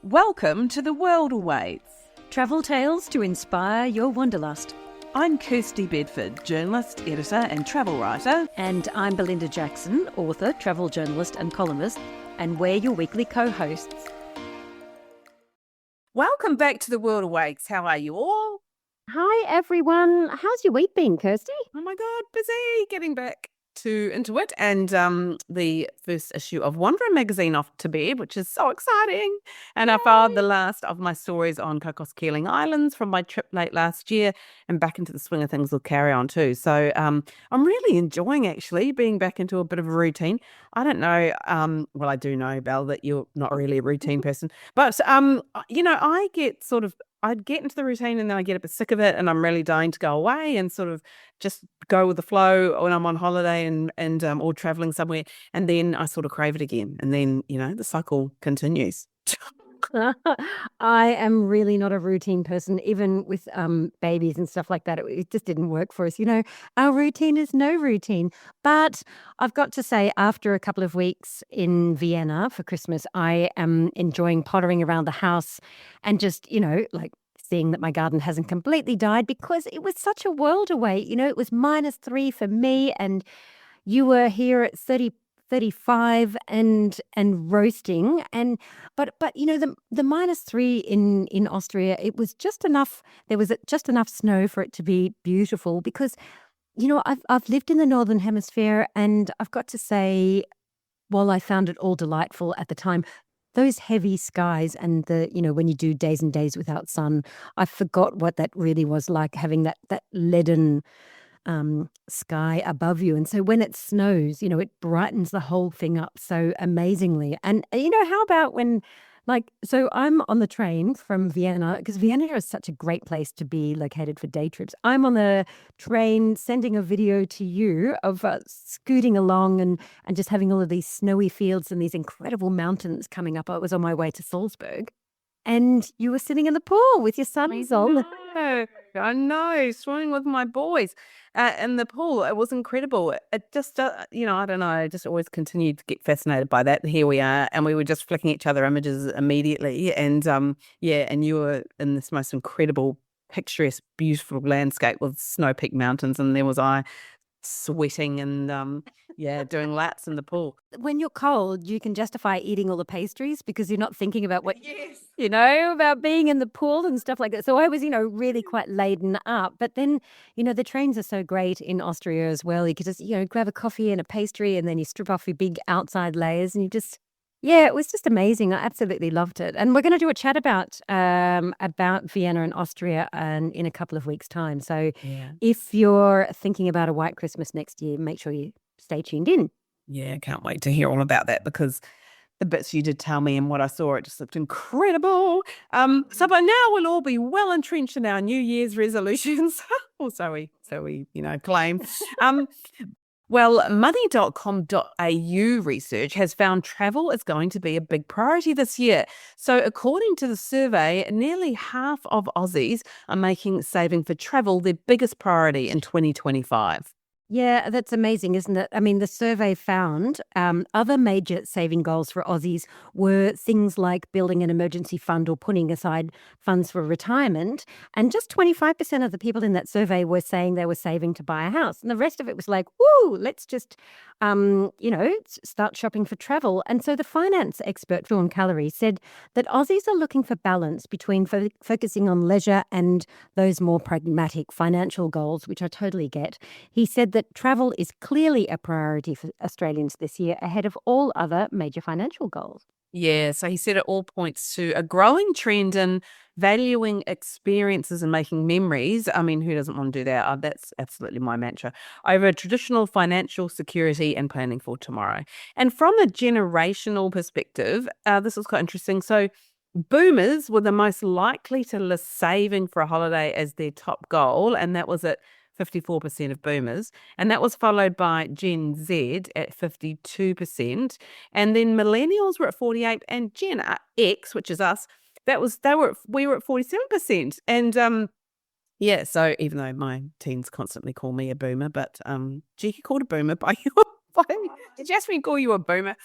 Welcome to The World Awaits. Travel tales to inspire your wanderlust. I'm Kirsty Bedford, journalist, editor and travel writer. And I'm Belinda Jackson, author, travel journalist and columnist, and we're your weekly co-hosts. Welcome back to The World Awaits. How are you all? Hi, everyone. How's your week been, Kirsty? Oh my God, busy getting back into it, and the first issue of Wanderer magazine off to bed, which is so exciting. And I filed the last of my stories on Cocos Keeling Islands from my trip late last year, and back into the swing of things will carry on too. So I'm really enjoying actually being back into a bit of a routine. I don't know, well, I do know, Belle, that you're not really a routine person, but I'd get into the routine and then I get a bit sick of it, and I'm really dying to go away and sort of just go with the flow when I'm on holiday and or traveling somewhere, and then I sort of crave it again, and then the cycle continues. I am really not a routine person, even with babies and stuff like that. It just didn't work for us. Our routine is no routine. But I've got to say, after a couple of weeks in Vienna for Christmas, I am enjoying pottering around the house and just, like seeing that my garden hasn't completely died, because it was such a world away. It was -3 for me, and you were here at 35 and roasting, but the -3 in Austria, it was just enough. There was just enough snow for it to be beautiful, because I've lived in the Northern Hemisphere, and I've got to say, while I found it all delightful at the time, those heavy skies and when you do days and days without sun, I forgot what that really was like, having that leaden sky above you. And so when it snows, it brightens the whole thing up so amazingly. And how about when, so I'm on the train from Vienna, because Vienna is such a great place to be located for day trips. I'm on the train sending a video to you of scooting along and just having all of these snowy fields and these incredible mountains coming up. I was on my way to Salzburg. And you were sitting in the pool with your sons on. I know, swimming with my boys in the pool. It was incredible. It just, I don't know, I just always continued to get fascinated by that. Here we are, and we were just flicking each other images immediately. And and you were in this most incredible, picturesque, beautiful landscape with snow-peaked mountains, and there was I sweating and doing laps in the pool. When you're cold, you can justify eating all the pastries because you're not thinking about what, Yes. about being in the pool and stuff like that. So I was, really quite laden up. But then, the trains are so great in Austria as well. You could just, grab a coffee and a pastry, and then you strip off your big outside layers, and you just, it was just amazing. I absolutely loved it. And we're going to do a chat about Vienna and Austria in a couple of weeks' time. So if you're thinking about a white Christmas next year, make sure you stay tuned in. Yeah, can't wait to hear all about that, because the bits you did tell me and what I saw, it just looked incredible. So by now we'll all be well entrenched in our New Year's resolutions. Or so we claim. Well, money.com.au research has found travel is going to be a big priority this year. So according to the survey, nearly half of Aussies are making saving for travel their biggest priority in 2025. Yeah, that's amazing, isn't it? I mean, the survey found other major saving goals for Aussies were things like building an emergency fund or putting aside funds for retirement. And just 25% of the people in that survey were saying they were saving to buy a house. And the rest of it was like, woo, let's just, start shopping for travel. And so the finance expert, Sean Callery, said that Aussies are looking for balance between focusing on leisure and those more pragmatic financial goals, which I totally get. He said that travel is clearly a priority for Australians this year, ahead of all other major financial goals. Yeah, so he said it all points to a growing trend in valuing experiences and making memories. I mean, who doesn't want to do that? That's absolutely my mantra. Over traditional financial security and planning for tomorrow. And from a generational perspective, this is quite interesting. So boomers were the most likely to list saving for a holiday as their top goal, and that was at 54% of boomers, and that was followed by Gen Z at 52%, and then millennials were at 48%, and Gen X, which is us, we were at 47%, and so even though my teens constantly call me a boomer, but Jackie called a boomer by you. Did you ask me to call you a boomer?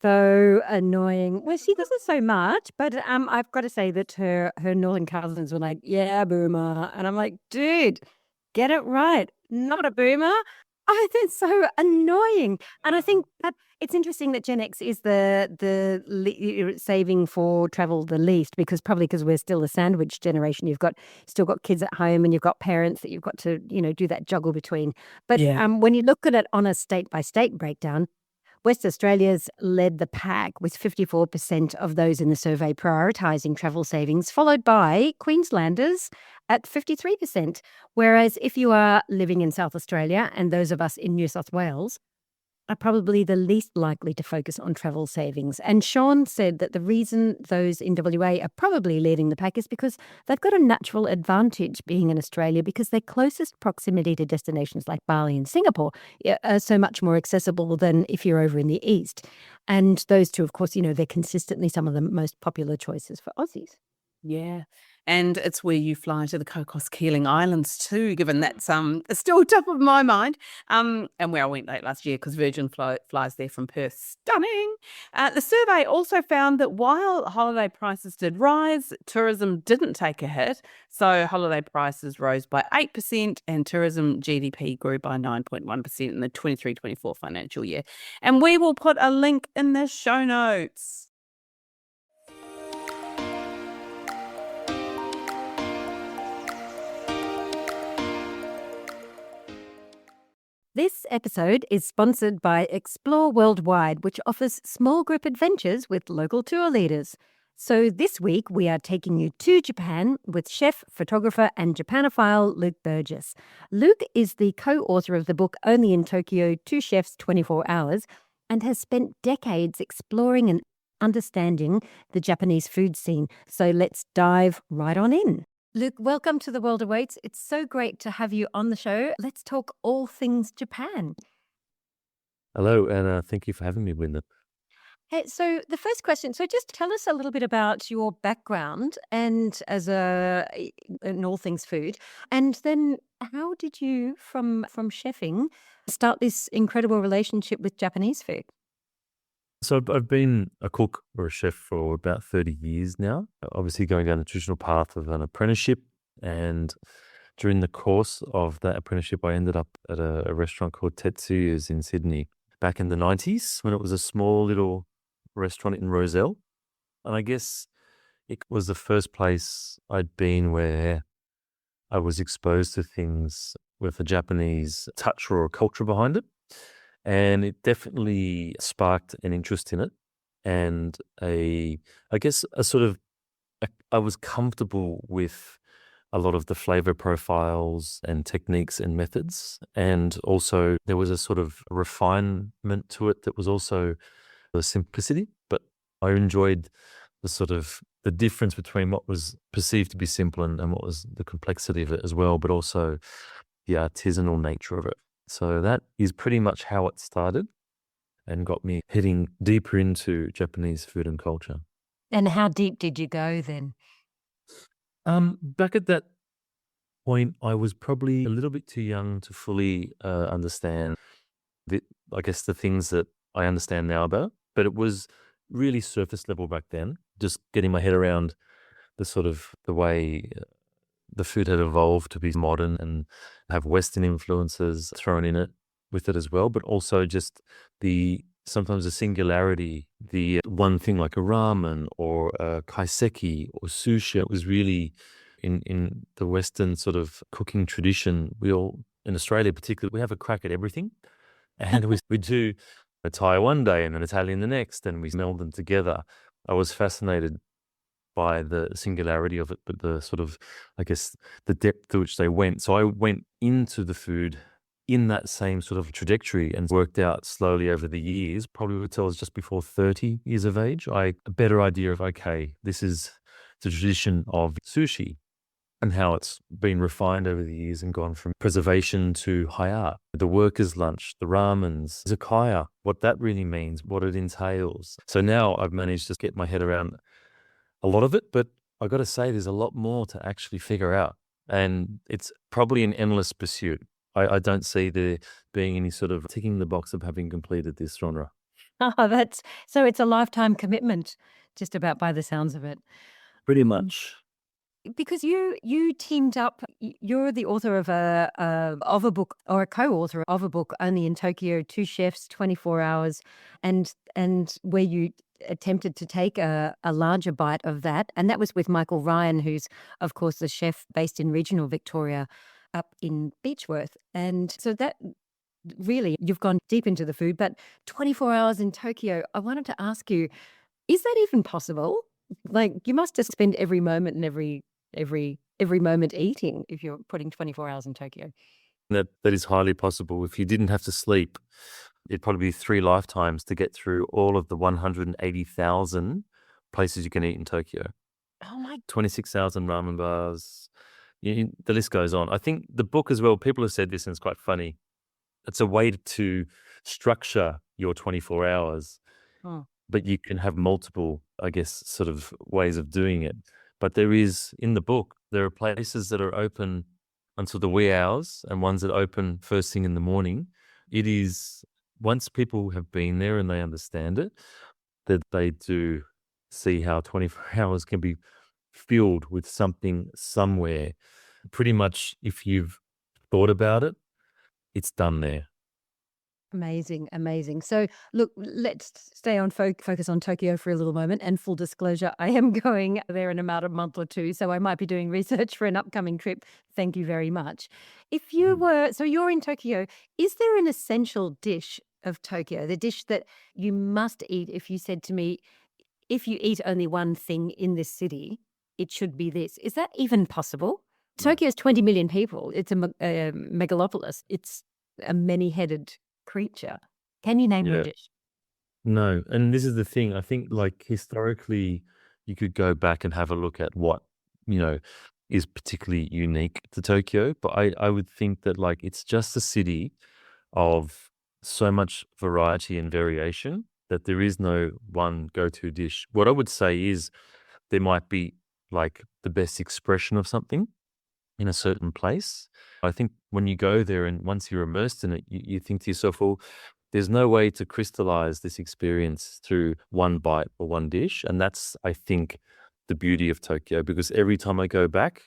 so annoying. Well, she doesn't so much, but I've got to say that her northern cousins were like, "Yeah, boomer," and I'm like, "Dude, get it right, not a boomer." Oh, that's so annoying. And I think that it's interesting that Gen X is the saving for travel the least, because probably because we're still a sandwich generation. You've got still got kids at home, and you've got parents that you've got to do that juggle between. But Yeah. when you look at it on a state by state breakdown. West Australia's led the pack with 54% of those in the survey prioritising travel savings, followed by Queenslanders at 53%. Whereas if you are living in South Australia and those of us in New South Wales, are probably the least likely to focus on travel savings. And Sean said that the reason those in WA are probably leading the pack is because they've got a natural advantage being in Australia, because their closest proximity to destinations like Bali and Singapore are so much more accessible than if you're over in the east. And those two, of course, they're consistently some of the most popular choices for Aussies. Yeah. And it's where you fly to the Cocos Keeling Islands too, given that's still top of my mind. And where I went late last year because Virgin flies there from Perth. Stunning. The survey also found that while holiday prices did rise, tourism didn't take a hit. So holiday prices rose by 8% and tourism GDP grew by 9.1% in the 23-24 financial year. And we will put a link in the show notes. This episode is sponsored by Explore Worldwide, which offers small group adventures with local tour leaders. So this week we are taking you to Japan with chef, photographer and Japanophile Luke Burgess. Luke is the co-author of the book Only in Tokyo, 2 Chefs, 24 Hours, and has spent decades exploring and understanding the Japanese food scene. So let's dive right on in. Luke, welcome to The World Awaits. It's so great to have you on the show. Let's talk all things Japan. Hello, and thank you for having me, Wyndham. Hey, so the first question, so just tell us a little bit about your background and in all things food, and then how did you from chefing start this incredible relationship with Japanese food? So I've been a cook or a chef for about 30 years now, obviously going down the traditional path of an apprenticeship. And during the course of that apprenticeship, I ended up at a restaurant called Tetsuya's in Sydney back in the 90s when it was a small little restaurant in Rozelle. And I guess it was the first place I'd been where I was exposed to things with a Japanese touch or a culture behind it. And it definitely sparked an interest in it and I guess a sort of, I was comfortable with a lot of the flavor profiles and techniques and methods. And also there was a sort of refinement to it that was also the simplicity, but I enjoyed the sort of the difference between what was perceived to be simple and what was the complexity of it as well, but also the artisanal nature of it. So that is pretty much how it started and got me heading deeper into Japanese food and culture. And how deep did you go then? Back at that point, I was probably a little bit too young to fully understand I guess the things that I understand now about, but it was really surface level back then, just getting my head around the way the food had evolved to be modern and have Western influences thrown in it with it as well, but also just sometimes the singularity, the one thing like a ramen or a kaiseki or sushi. It was really in the Western sort of cooking tradition. We all, in Australia particularly, we have a crack at everything. And we do a Thai one day and an Italian the next, and we meld them together. I was fascinated by the singularity of it, but the sort of, I guess, the depth to which they went. So I went into the food in that same sort of trajectory and worked out slowly over the years, probably until I was just before 30 years of age. A better idea of, okay, this is the tradition of sushi and how it's been refined over the years and gone from preservation to high art. The workers' lunch, the ramens, izakaya, what that really means, what it entails. So now I've managed to get my head around a lot of it, but I got to say there's a lot more to actually figure out. And it's probably an endless pursuit. I don't see there being any sort of ticking the box of having completed this genre. Oh, that's so it's a lifetime commitment, just about by the sounds of it. Pretty Mm. much. Because you teamed up, you're the author of a book, or a co-author of a book, Only in Tokyo, Two Chefs, 24 Hours, and where you attempted to take a larger bite of that, and that was with Michael Ryan, who's of course the chef based in regional Victoria, up in Beechworth, and so that really you've gone deep into the food, but 24 hours in Tokyo. I wanted to ask you, is that even possible? Like, you must just spend every moment and every moment eating if you're putting 24 hours in Tokyo. That is highly possible. If you didn't have to sleep, it'd probably be 3 lifetimes to get through all of the 180,000 places you can eat in Tokyo. Oh my 26,000 ramen bars. The list goes on. I think the book as well, people have said this and it's quite funny. It's a way to structure your 24 hours, Oh. but you can have multiple, I guess, sort of ways of doing it. But there is, in the book, there are places that are open until the wee hours and ones that open first thing in the morning. It is, once people have been there and they understand it, that they do see how 24 hours can be filled with something somewhere. Pretty much, if you've thought about it, it's done there. Amazing, amazing. So, look, let's stay on focus on Tokyo for a little moment. And full disclosure, I am going there in about a month or two, so I might be doing research for an upcoming trip. Thank you very much. If you were, so you're in Tokyo, is there an essential dish of Tokyo, the dish that you must eat? If you said to me, if you eat only one thing in this city, it should be this. Is that even possible? Tokyo is 20 million people. It's a megalopolis. It's a many-headed creature. Can you name me a Yeah. dish? No, and this is the thing. I think, like, historically, you could go back and have a look at what, you know, is particularly unique to Tokyo. But I would think that, like, it's just a city of so much variety and variation that there is no one go-to dish. What I would say is there might be, like, the best expression of something in a certain place. I think when you go there and once you're immersed in it, you think to yourself, well, there's no way to crystallize this experience through one bite or one dish. And that's, I think, the beauty of Tokyo, because every time I go back,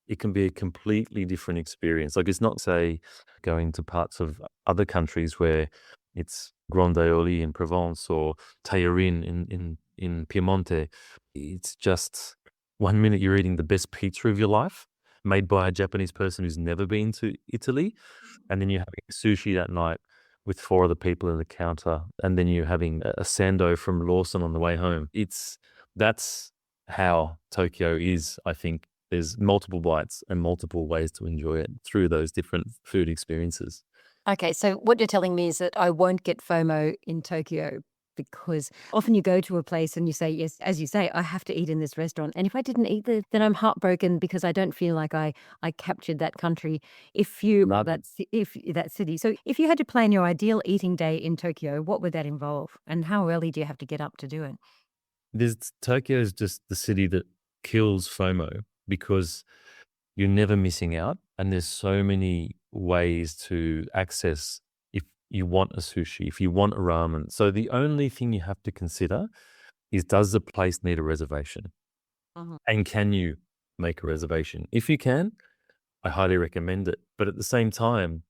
it can be a completely different experience. Like, it's not, say, going to parts of other countries where it's Grande Oli in Provence or Tajarin in Piemonte. It's just 1 minute you're eating the best pizza of your life, made by a Japanese person who's never been to Italy, and then you're having sushi that night with 4 other people at the counter, and then you're having a sando from Lawson on the way home. That's how Tokyo is, I think. There's multiple bites and multiple ways to enjoy it through those different food experiences. Okay, so what you're telling me is that I won't get FOMO in Tokyo, because often you go to a place and you say, yes, as you say, I have to eat in this restaurant. And if I didn't eat there, then I'm heartbroken because I don't feel like I captured that country. If that city. So if you had to plan your ideal eating day in Tokyo, what would that involve? And how early do you have to get up to do it? Tokyo is just the city that kills FOMO because you're never missing out, and there's so many ways to access if you want a sushi, if you want a ramen. So the only thing you have to consider is, does the place need a reservation? Mhm. And can you make a reservation? If you can, I highly recommend it. But at the same time,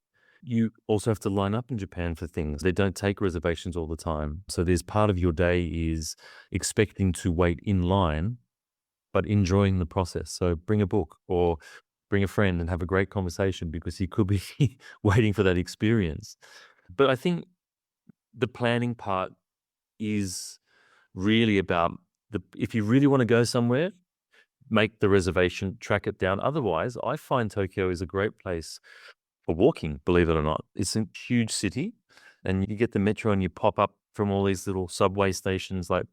you also have to line up in Japan for things. They don't take reservations all the time. So there's part of your day is expecting to wait in line, but enjoying the process. So bring a book or bring a friend and have a great conversation, because you could be waiting for that experience. But I think the planning part is really about if you really want to go somewhere, make the reservation, track it down. Otherwise, I find Tokyo is a great place for walking, believe it or not. It's a huge city, and you get the metro and you pop up from all these little subway stations, like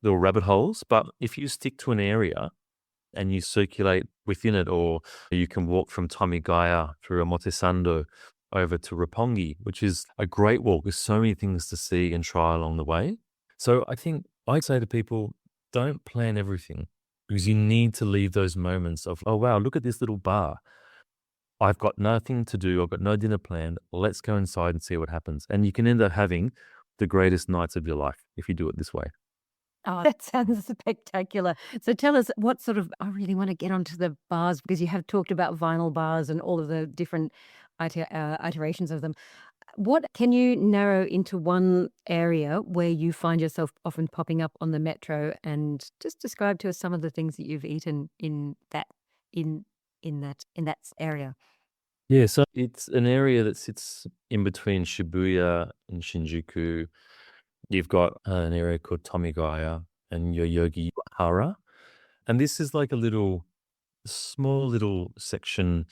little rabbit holes. But if you stick to an area and you circulate within it, or you can walk from Tamigaya through Omotesando over to Roppongi, which is a great walk. There's so many things to see and try along the way. So I think I say to people, don't plan everything, because you need to leave those moments of, oh, wow, look at this little bar. I've got nothing to do. I've got no dinner planned. Let's go inside and see what happens. And you can end up having the greatest nights of your life if you do it this way. Oh, that sounds spectacular. So tell us what sort of, I really want to get onto the bars because you have talked about vinyl bars and all of the different iterations of them. What can you narrow into one area where you find yourself often popping up on the metro, and just describe to us some of the things that you've eaten in that area? Yeah, so it's an area that sits in between Shibuya and Shinjuku. You've got an area called Tomigaya and Yoyogi Hara. And this is like a small little section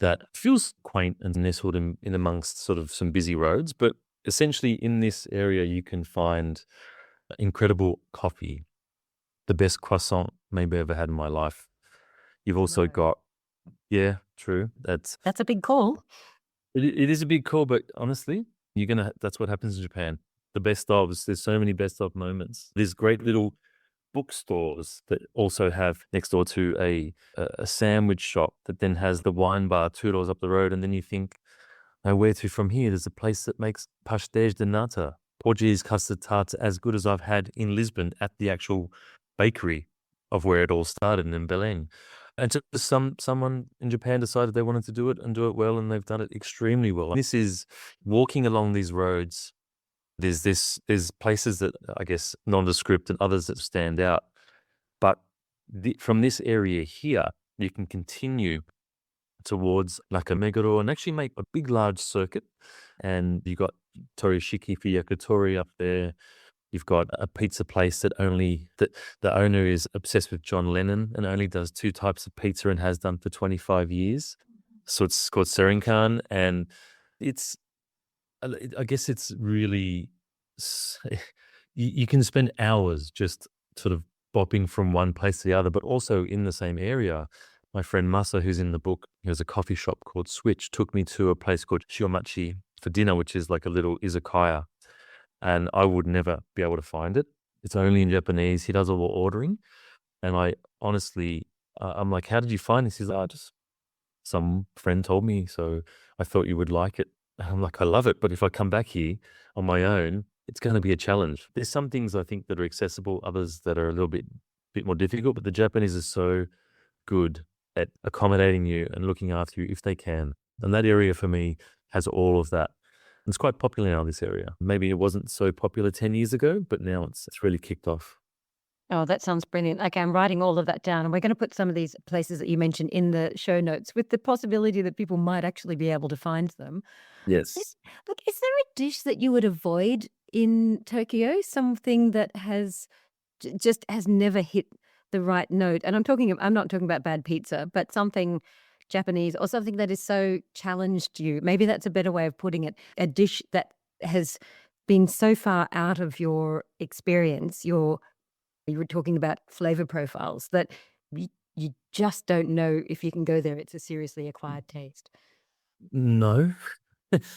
that feels quaint and nestled in amongst sort of some busy roads. But essentially, in this area, you can find incredible coffee, the best croissant maybe I ever had in my life. You've also No. got, yeah, true. That's a big call. It is a big call, but honestly, that's what happens in Japan. The best ofs, there's so many best of moments. There's great little bookstores that also have next door to a sandwich shop that then has the wine bar 2 doors up the road. And then you think, now where to from here? There's a place that makes pastéis de nata, Portuguese custard tarts as good as I've had in Lisbon at the actual bakery of where it all started in Belém. And so someone in Japan decided they wanted to do it and do it well, and they've done it extremely well. This is walking along these roads. There's places that I guess nondescript and others that stand out. But from this area here, you can continue towards Nakameguro and actually make a big, large circuit. And you got Torishiki for yakitori up there. You've got a pizza place that the owner is obsessed with John Lennon and only does 2 types of pizza and has done for 25 years. So it's called Serinkan, and I guess it's really, you can spend hours just sort of bopping from one place to the other, but also in the same area. My friend Masa, who's in the book, he has a coffee shop called Switch, took me to a place called Shiomachi for dinner, which is like a little izakaya. And I would never be able to find it. It's only in Japanese. He does all the ordering. And I honestly, I'm like, how did you find this? He's like, just some friend told me, so I thought you would like it. And I'm like, I love it. But if I come back here on my own, it's going to be a challenge. There's some things I think that are accessible, others that are a little bit more difficult. But the Japanese are so good at accommodating you and looking after you if they can. And that area for me has all of that. It's quite popular now, this area. Maybe it wasn't so popular 10 years ago, but now it's really kicked off. Oh, that sounds brilliant. Okay, I'm writing all of that down, and we're going to put some of these places that you mentioned in the show notes with the possibility that people might actually be able to find them. Yes. Look, is there a dish that you would avoid in Tokyo? Something that just has never hit the right note? And I'm not talking about bad pizza, but something Japanese or something that has so challenged you. Maybe that's a better way of putting it. A dish that has been so far out of your experience, you were talking about flavor profiles, that you just don't know if you can go there. It's a seriously acquired taste. No.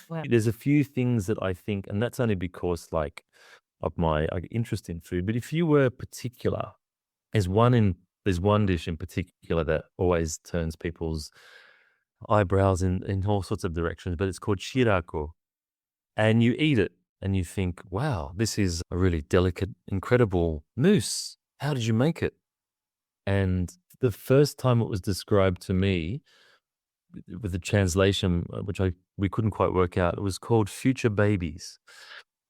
Wow. There's a few things that I think, and that's only because of my interest in food. But if you were particular, there's one dish in particular that always turns people's eyebrows in all sorts of directions, but it's called shirako. And you eat it and you think, wow, this is a really delicate, incredible mousse. How did you make it? And the first time it was described to me with the translation, which we couldn't quite work out, it was called future babies.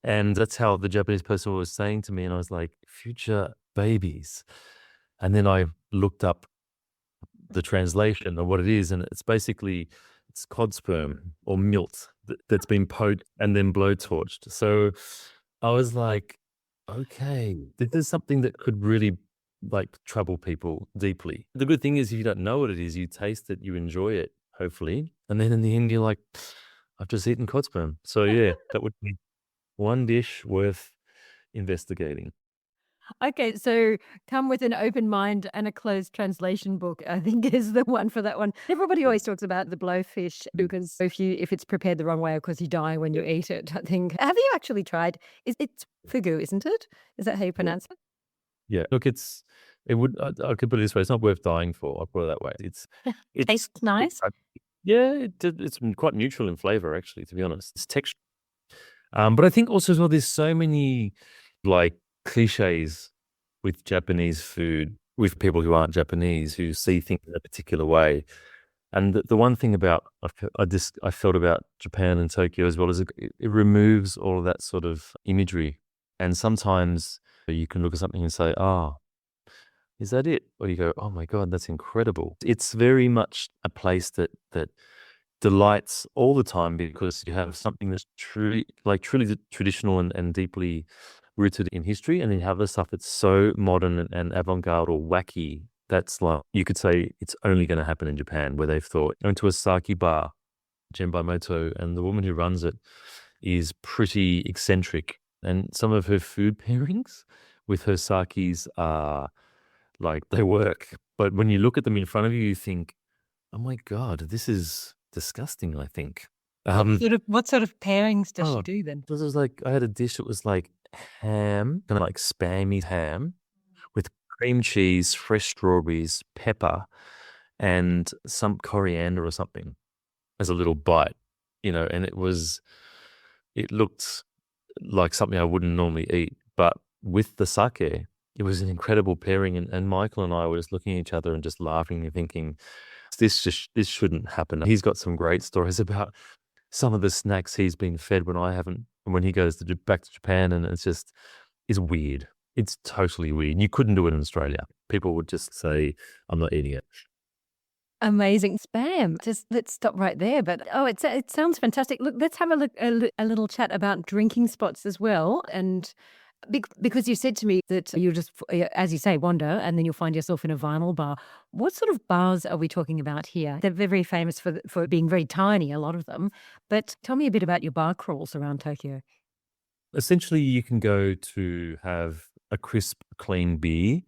And that's how the Japanese person was saying to me. And I was like, future babies. And then I looked up the translation of what it is. And it's cod sperm or milt that's been poached and then blowtorched. So I was like, okay, this is something that could really trouble people deeply. The good thing is if you don't know what it is, you taste it, you enjoy it, hopefully. And then in the end, you're like, I've just eaten cod sperm. So yeah, that would be one dish worth investigating. Okay, so come with an open mind and a closed translation book, I think is the one for that one. Everybody always talks about the blowfish because if it's prepared the wrong way, of course, you die when you eat it, I think. Have you actually tried? It's fugu, isn't it? Is that how you pronounce it? Yeah, look, I could put it this way, it's not worth dying for, I'll put it that way. It Tastes nice? Yeah, it's quite neutral in flavor, actually, to be honest. It's texture. But I think also as well, there's so many like cliches with Japanese food, with people who aren't Japanese, who see things in a particular way. And the one thing about I felt about Japan and Tokyo as well is it removes all of that sort of imagery. And sometimes you can look at something and say, "Oh, is that it?" Or you go, "Oh my God, that's incredible." It's very much a place that delights all the time because you have something that's truly traditional and deeply rooted in history, and then you have the stuff that's so modern and avant-garde or wacky. That's like, you could say it's only going to happen in Japan, where they've thought going to a sake bar, Genbai, and the woman who runs it is pretty eccentric. And some of her food pairings with her sakis are like, they work. But when you look at them in front of you, you think, oh my God, this is disgusting, I think. What sort of pairings does she Oh, do then? This was like, I had a dish that was like ham, kind of like spammy ham with cream cheese, fresh strawberries, pepper, and some coriander or something as a little bite, and it looked like something I wouldn't normally eat. But with the sake, it was an incredible pairing. And Michael and I were just looking at each other and just laughing and thinking, this shouldn't happen. He's got some great stories about some of the snacks he's been fed when I haven't, when he goes back to Japan, and it's weird. It's totally weird. You couldn't do it in Australia. People would just say, I'm not eating it. Amazing spam. Just let's stop right there. But it sounds fantastic. Look, let's have a little chat about drinking spots as well. And because you said to me that you'll just, as you say, wander and then you'll find yourself in a vinyl bar. What sort of bars are we talking about here? They're very famous for being very tiny, a lot of them. But tell me a bit about your bar crawls around Tokyo. Essentially, you can go to have a crisp, clean beer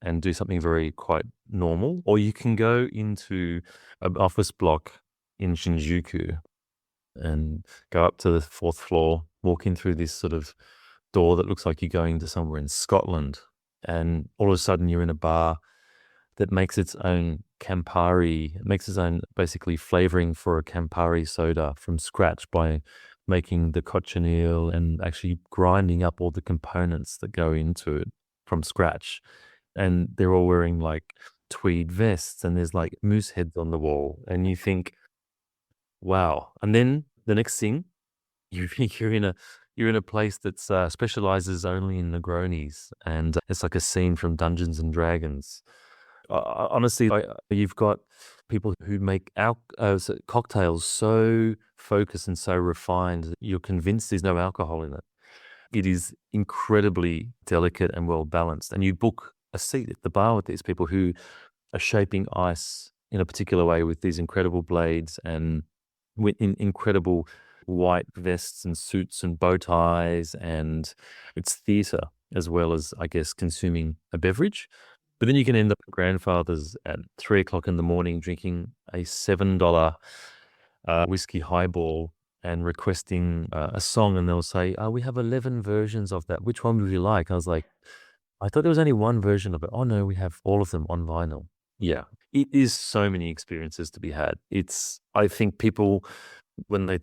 and do something very quite normal, or you can go into an office block in Shinjuku and go up to the fourth floor, walk in through this sort of door that looks like you're going to somewhere in Scotland, and all of a sudden you're in a bar that makes its own Campari, it makes its own basically flavoring for a Campari soda from scratch by making the cochineal and actually grinding up all the components that go into it from scratch. And they're all wearing like tweed vests, and there's like moose heads on the wall. And you think, wow. And then the next thing, you're in a place that's specializes only in Negronis, and it's like a scene from Dungeons and Dragons. Honestly, you've got people who make cocktails so focused and so refined that you're convinced there's no alcohol in it. It is incredibly delicate and well balanced, and you book a seat at the bar with these people who are shaping ice in a particular way with these incredible blades and in incredible white vests and suits and bow ties, and it's theatre as well as, I guess, consuming a beverage. But then you can end up at grandfather's at 3 o'clock in the morning drinking a $7 whiskey highball and requesting a song, and they'll say, we have 11 versions of that. Which one would you like? I was like, I thought there was only one version of it. Oh no, we have all of them on vinyl. Yeah, it is so many experiences to be had. I think people, when they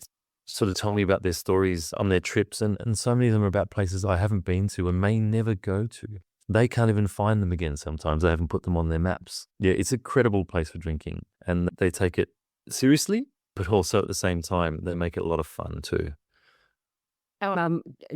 sort of tell me about their stories on their trips, and so many of them are about places I haven't been to and may never go to. They can't even find them again sometimes. They haven't put them on their maps. Yeah, it's a credible place for drinking, and they take it seriously, but also at the same time, they make it a lot of fun too.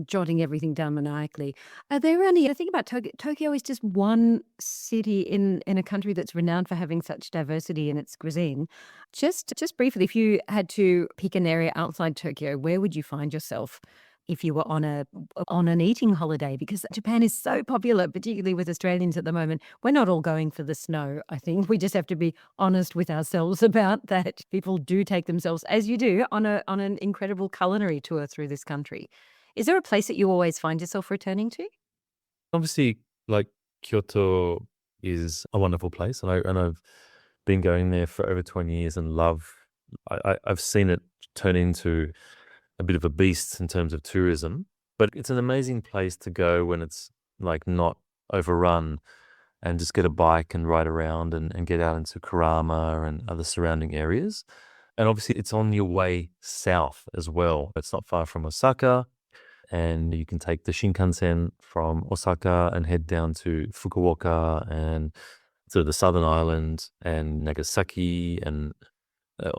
Jotting everything down maniacally. Are there any? The thing about Tokyo, Tokyo is just one city in a country that's renowned for having such diversity in its cuisine. Just briefly, if you had to pick an area outside Tokyo, where would you find yourself if you were on an eating holiday? Because Japan is so popular, particularly with Australians at the moment. We're not all going for the snow. I think we just have to be honest with ourselves about that. People do take themselves, as you do, on an incredible culinary tour through this country. Is there a place that you always find yourself returning to? Obviously, like Kyoto is a wonderful place, and I've been going there for over 20 years and love. I've seen it turn into a bit of a beast in terms of tourism, but it's an amazing place to go when it's like not overrun, and just get a bike and ride around and get out into Kurama and other surrounding areas. And obviously it's on your way south as well. It's not far from Osaka. and you can take the Shinkansen from Osaka and head down to Fukuoka and to the southern island and Nagasaki and uh,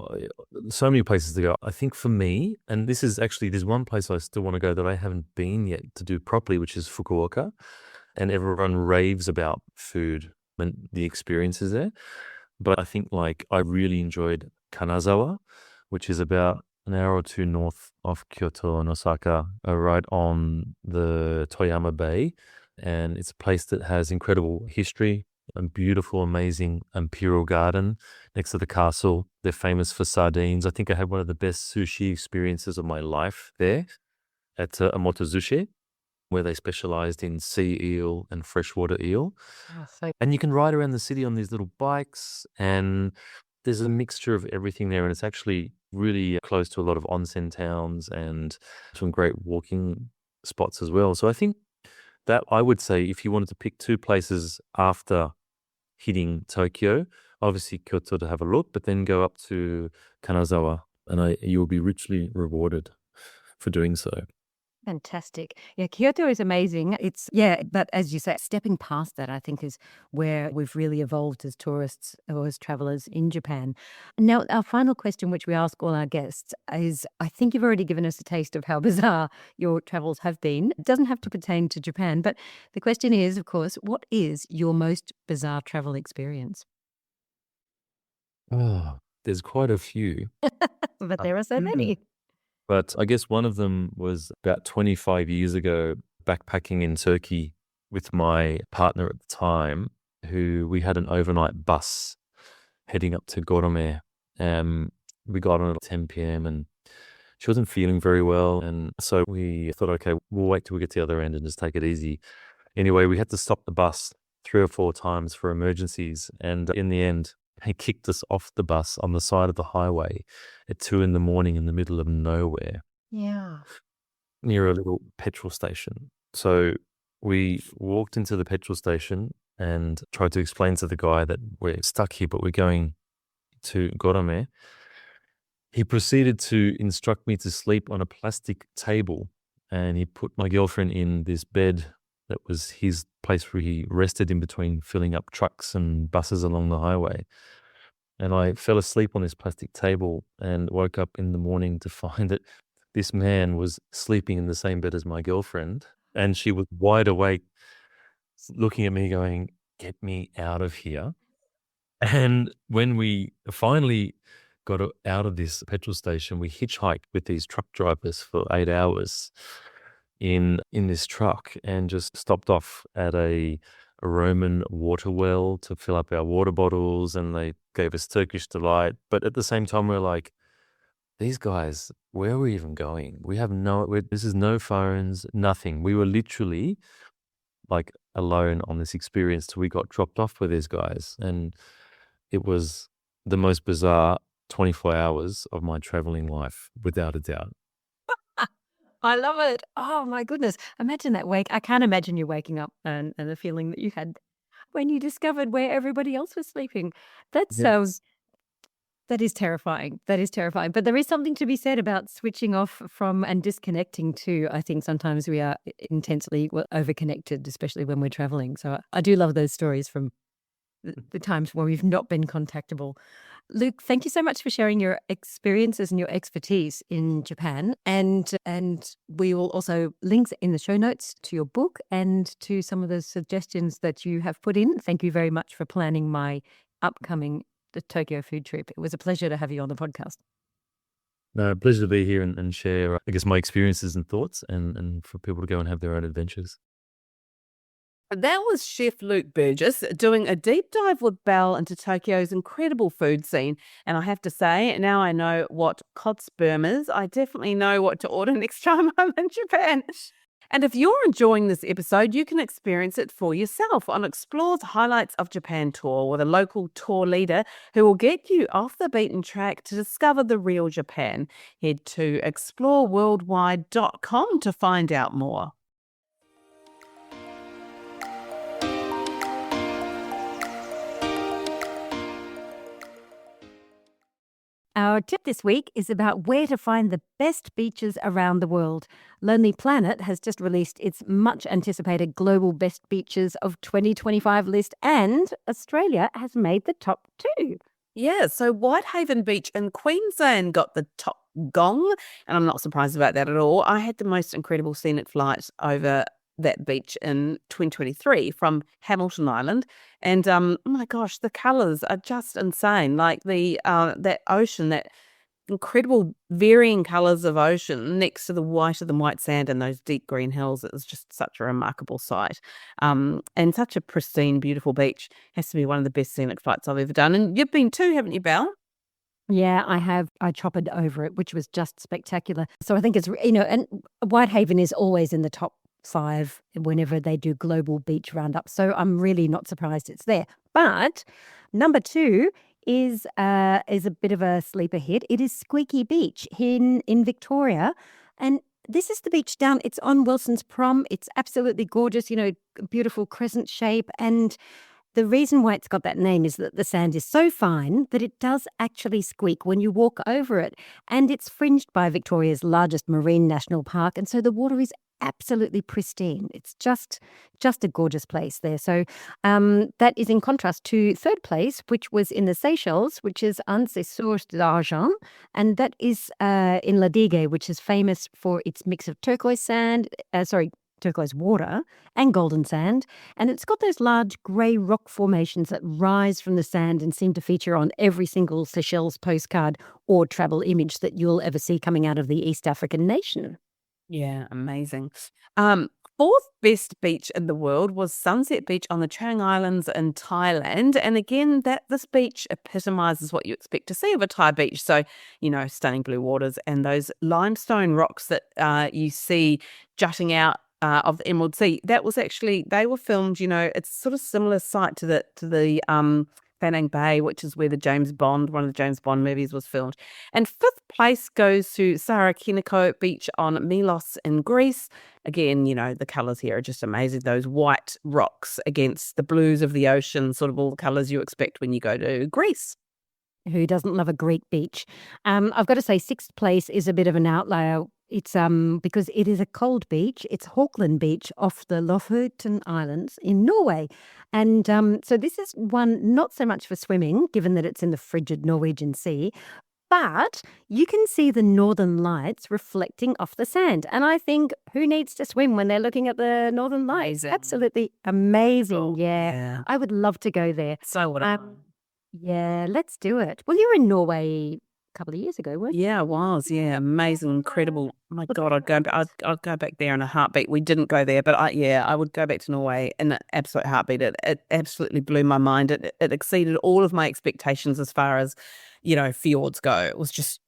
so many places to go. I think for me, and this is actually, there's one place I still want to go that I haven't been yet to do properly, which is Fukuoka. And everyone raves about food and the experiences there. But I think like I really enjoyed Kanazawa, which is about an hour or two north of Kyoto and Osaka, right on the Toyama Bay. And it's a place that has incredible history, a beautiful, amazing imperial garden next to the castle. They're famous for sardines. I think I had one of the best sushi experiences of my life there at Amotozushi, where they specialized in sea eel and freshwater eel. Oh, so And you can ride around the city on these little bikes, and there's a mixture of everything there. And it's actually really close to a lot of onsen towns and some great walking spots as well. So I think that I would say if you wanted to pick two places after hitting Tokyo, obviously Kyoto to have a look, but then go up to Kanazawa, and you'll be richly rewarded for doing so. fantastic. Yeah, Kyoto is amazing. But as you say, stepping past that, I think, is where we've really evolved as tourists or as travelers in Japan. Now, our final question, which we ask all our guests, is I think you've already given us a taste of how bizarre your travels have been. It doesn't have to pertain to Japan, but the question is, of course, what is your most bizarre travel experience? Oh, there's quite a few. But there are so Mm. many. But I guess one of them was about 25 years ago, backpacking in Turkey with my partner at the time, who we had an overnight bus heading up to Gorome. We got on at 10 p.m. and she wasn't feeling very well. And so we thought, okay, we'll wait till we get to the other end and just take it easy. Anyway, we had to stop the bus 3 or 4 times for emergencies. And in the end, he kicked us off the bus on the side of the highway at 2 in the morning in the middle of nowhere Yeah. near a little petrol station. So we walked into the petrol station and tried to explain to the guy that we're stuck here, but we're going to Gorome. He proceeded to instruct me to sleep on a plastic table, and he put my girlfriend in this bed that was his place where he rested in between filling up trucks and buses along the highway. And I fell asleep on this plastic table and woke up in the morning to find that this man was sleeping in the same bed as my girlfriend. And she was wide awake, looking at me going, "Get me out of here." And when we finally got out of this petrol station, we hitchhiked with these truck drivers for 8 hours in this truck and just stopped off at a Roman water well to fill up our water bottles, and they gave us Turkish delight. But at the same time, we're like, these guys, where are we even going? We have this is no phones, nothing. We were literally like alone on this experience till we got dropped off with these guys. And it was the most bizarre 24 hours of my traveling life, without a doubt. I love it. Oh my goodness. Imagine that wake. I can't imagine you waking up and the feeling that you had when you discovered where everybody else was sleeping. That Yeah. sounds, that is terrifying. That is terrifying. But there is something to be said about switching off from and disconnecting too. I think sometimes we are intensely overconnected, especially when we're traveling. So I do love those stories from the times where we've not been contactable. Luke, thank you so much for sharing your experiences and your expertise in Japan. And we will also links in the show notes to your book and to some of the suggestions that you have put in. Thank you very much for planning my upcoming the Tokyo food trip. It was a pleasure to have you on the podcast. No, pleasure to be here and share, I guess, my experiences and thoughts, and for people to go and have their own adventures. That was Chef Luke Burgess doing a deep dive with Belle into Tokyo's incredible food scene. And I have to say, now I know what kotsburm is. I definitely know what to order next time I'm in Japan. And if you're enjoying this episode, you can experience it for yourself on Explore's Highlights of Japan tour with a local tour leader who will get you off the beaten track to discover the real Japan. Head to exploreworldwide.com to find out more. Our tip this week is about where to find the best beaches around the world. Lonely Planet has just released its much anticipated global best beaches of 2025 list, and Australia has made the top 2. Yeah, so Whitehaven Beach in Queensland got the top gong, and I'm not surprised about that at all. I had the most incredible scenic flight over that beach in 2023 from Hamilton Island, and oh my gosh, the colours are just insane. Like that ocean, that incredible varying colours of ocean next to the whiter than white sand and those deep green hills. It was just such a remarkable sight. And such a pristine, beautiful beach. Has to be one of the best scenic flights I've ever done. And you've been too, haven't you, Belle? Yeah, I have. I choppered over it, which was just spectacular. So I think it's, and Whitehaven is always in the top 5 whenever they do global beach roundups. So I'm really not surprised it's there. But number 2 is a bit of a sleeper hit. It is Squeaky Beach in Victoria. And this is the beach down. It's on Wilson's Prom. It's absolutely gorgeous, beautiful crescent shape. And the reason why it's got that name is that the sand is so fine that it does actually squeak when you walk over it. And it's fringed by Victoria's largest marine national park. And so the water is absolutely pristine. It's just a gorgeous place there. So that is in contrast to third place, which was in the Seychelles, which is Anse Source d'Argent. And that is in La Digue, which is famous for its mix of turquoise water and golden sand. And it's got those large grey rock formations that rise from the sand and seem to feature on every single Seychelles postcard or travel image that you'll ever see coming out of the East African nation. Yeah, amazing. Fourth best beach in the world was Sunset Beach on the Chang Islands in Thailand. And again, this beach epitomizes what you expect to see of a Thai beach. So, stunning blue waters and those limestone rocks that you see jutting out of the Emerald Sea. That was actually, they were filmed, it's sort of similar site to the Fanang Bay, which is where one of the James Bond movies was filmed. And fifth place goes to Sarakiniko Beach on Milos in Greece. Again, the colours here are just amazing. Those white rocks against the blues of the ocean, sort of all the colours you expect when you go to Greece. Who doesn't love a Greek beach? I've got to say, sixth place is a bit of an outlier. It's because it is a cold beach. It's Hawkland Beach off the Lofoten Islands in Norway. And so this is one not so much for swimming, given that it's in the frigid Norwegian Sea, but you can see the northern lights reflecting off the sand. And I think, who needs to swim when they're looking at the northern lights? Amazing. Absolutely amazing. Cool. Yeah. I would love to go there. So would I. Yeah, let's do it. Well, you were in Norway a couple of years ago, weren't you? Yeah, I was. Yeah, amazing, incredible. Oh my God, I'd go back there in a heartbeat. We didn't go there, but I would go back to Norway in an absolute heartbeat. It absolutely blew my mind. It exceeded all of my expectations as far as, fjords go. It was just,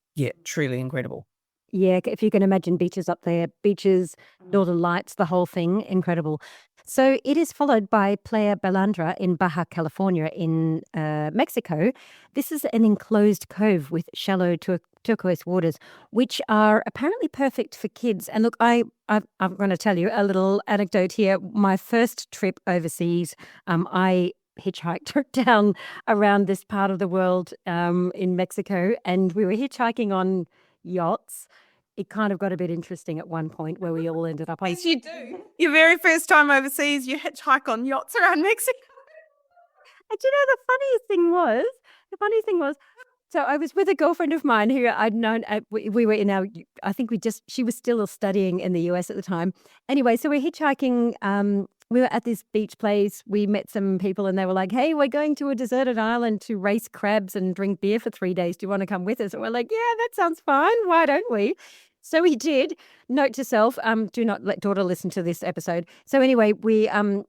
truly incredible. Yeah, if you can imagine beaches up there, beaches, northern lights, the whole thing, incredible. So it is followed by Playa Balandra in Baja California in Mexico. This is an enclosed cove with shallow turquoise waters, which are apparently perfect for kids. And look, I'm going to tell you a little anecdote here. My first trip overseas, I hitchhiked down around this part of the world in Mexico, and we were hitchhiking on yachts. It kind of got a bit interesting at one point where we all ended up on... As you do. Your very first time overseas, you hitchhike on yachts around Mexico. And the funniest thing was, so I was with a girlfriend of mine who I'd known, we were in she was still studying in the US at the time. Anyway, so we're hitchhiking, we were at this beach place, we met some people and they were like, hey, we're going to a deserted island to race crabs and drink beer for 3 days. Do you want to come with us? And we're like, yeah, that sounds fine. Why don't we? So we did. Note to self, do not let daughter listen to this episode. So anyway,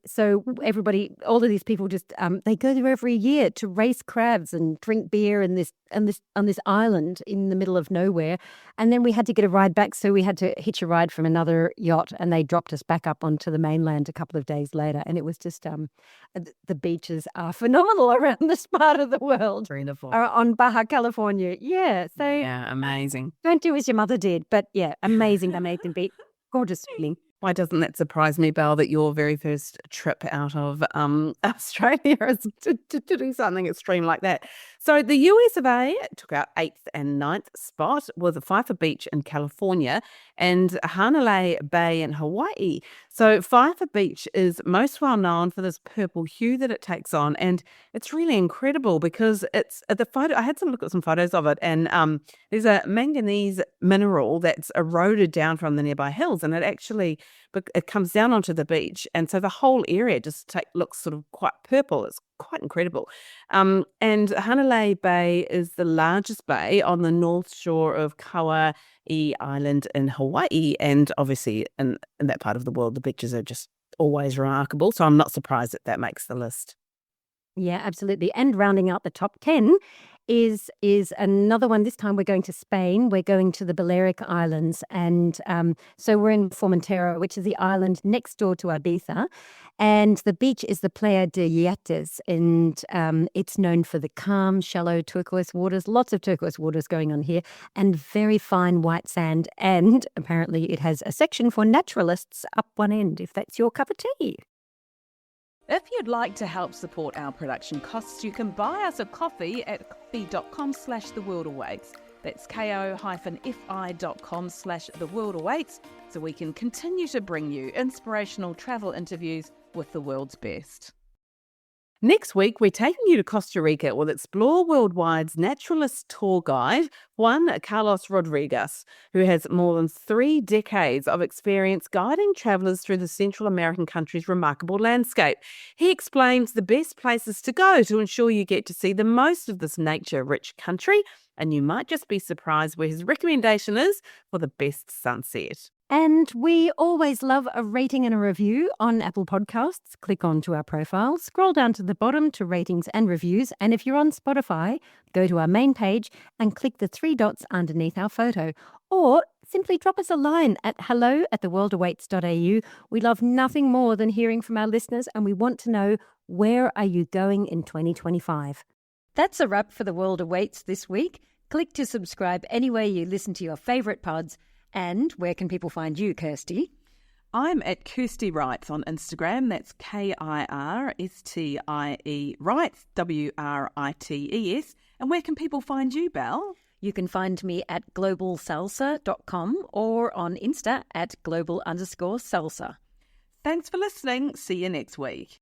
so everybody, all of these people just, they go there every year to race crabs and drink beer on this island in the middle of nowhere. And then we had to get a ride back. So we had to hitch a ride from another yacht and they dropped us back up onto the mainland a couple of days later. And it was just, the beaches are phenomenal around this part of the world. On Baja California. Yeah. So yeah, amazing. Don't do as your mother did, but yeah, amazing. Amazing beach. Gorgeous feeling. Why doesn't that surprise me, Belle, that your very first trip out of Australia is to do something extreme like that? So the US of A took our 8th and 9th spot with Fifer Beach in California and Hanalei Bay in Hawaii. So Fifer Beach is most well known for this purple hue that it takes on, and it's really incredible because it's the photo. I had some look at some photos of it, and there's a manganese mineral that's eroded down from the nearby hills, and it comes down onto the beach, and so the whole area just looks sort of quite purple. It's quite incredible. And Hanalei Bay is the largest bay on the north shore of Kauai Island in Hawaii, and obviously in that part of the world, the beaches are just always remarkable. So I'm not surprised that makes the list. Yeah, absolutely. And rounding out the top 10 is another one. This time we're going to Spain. We're going to the Balearic Islands. And so we're in Formentera, which is the island next door to Ibiza. And the beach is the Playa de Yates. And it's known for the calm, shallow turquoise waters. Lots of turquoise waters going on here. And very fine white sand. And apparently it has a section for naturalists up one end, if that's your cup of tea. If you'd like to help support our production costs, you can buy us a coffee at coffee.com/theworldawaits. That's ko-fi.com/theworldawaits, so we can continue to bring you inspirational travel interviews with the world's best. Next week, we're taking you to Costa Rica with Explore Worldwide's naturalist tour guide, Juan Carlos Rodriguez, who has more than 3 decades of experience guiding travellers through the Central American country's remarkable landscape. He explains the best places to go to ensure you get to see the most of this nature-rich country, and you might just be surprised where his recommendation is for the best sunset. And we always love a rating and a review on Apple Podcasts. Click onto our profile, scroll down to the bottom to ratings and reviews. And if you're on Spotify, go to our main page and click the 3 dots underneath our photo. Or simply drop us a line at hello@theworldawaits.au. We love nothing more than hearing from our listeners, and we want to know, where are you going in 2025? That's a wrap for The World Awaits this week. Click to subscribe anywhere you listen to your favourite pods. And where can people find you, Kirsty? I'm at Kirsty Wrights on Instagram. That's KIRSTIE Wrights, WRITES. And where can people find you, Belle? You can find me at globalsalsa.com or on Insta at global_salsa. Thanks for listening. See you next week.